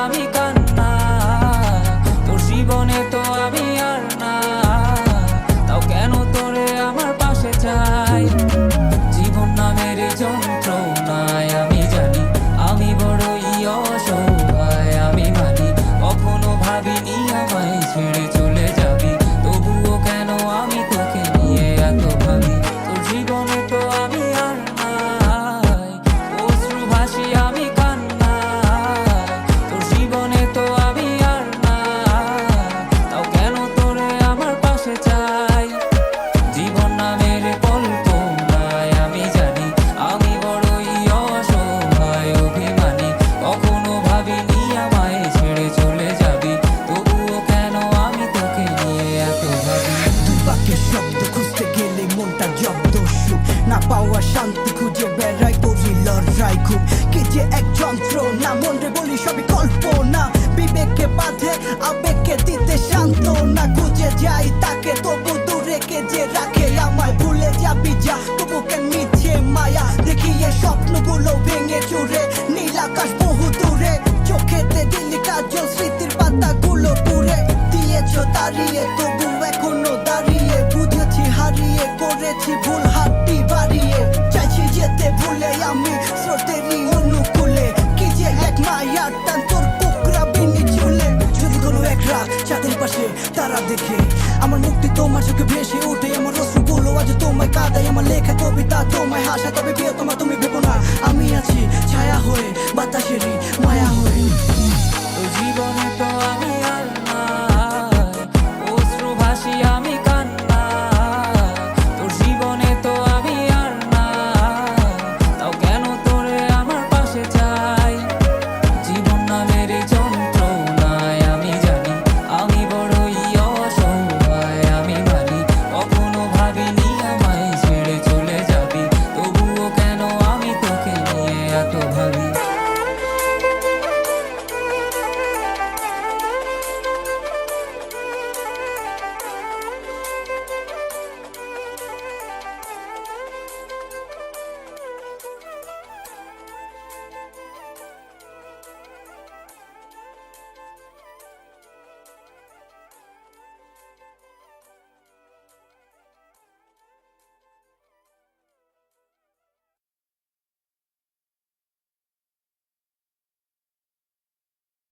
আমি কান্না, তোর জীবনে তো আমি আর না, তাও কেন তোরে আমার পাশে চাই। জীবন নামের যন্ত্রণায় আমি জানি আমি বড়ই অসহায়, আমি মানি কখনো ভাবিনি আমায় ছেড়ে চলে যাবি, তবুও কেন আমি তোকে নিয়ে এত ভাবি। তোর জীবনে তো আমি আর নাই, অশ্রু ভাসি আমি কান্নায়, তোর জীবনে তো আমি আর নাই, তাও কেন তোরে আমার পাশে চাই। জীবন নামের কল্পনায় আমি জানি আমি বড়ই অসহায়, অভিমানী কখনো ভাবিনি আমায় ছেড়ে চলে যাবি, তবুও কেন আমি তোকে নিয়ে এত ভাবি। দুই বাক্যের শব্দ খুঁজতে গেলে মনটা জব্দ, সুখ না পাওয়া শান্তি খুঁজে বেড়াই, করি লড়াই খুব কি যে এক যন্ত্রণা, মন রে বলি সবই কল্পনা, বিবেককে বাঁধে আবেগকে দিতে শান্ত না, খুঁজে যাই তাকে তবু দূরে কে যে রাখে আমায়, ভুলে যাবি যা তবু কেন মিছে মায়া, দেখি এ স্বপ্নগুলো ভেঙে চুরে, নীল আকাশ বহু দূরে, চোখেতে দিলি কাজল স্মৃতির পাতাগুলো পুড়ে দিয়েছ দাঁড়িয়ে, তবু এখনো দাঁড়িয়ে, বুঝেছি হারিয়ে করেছি ভুল, হাতটি বাড়িয়ে চাইছি যেতে ভুলে আমি স্রোতেরই অনুকূলে, কি যে এক মায়ার টান তোর কোকড়া বিনি চুলে। যদি কোনো এক রাত চাঁদের পাশে তারা দেখে আমার মুক্তি তোমার চোখে ভেসে ওঠে, আমার অশ্রুগুলো আজ তোমায় কাঁদাই, আমার লেখা কবিতা তোমায় হাসা, তবে প্রিয় তোমার তুমি ভেবো না আমি আছি ছায়া হয়ে বাতাসেরই মায়া হয়ে। তোর জীবনে তো আমি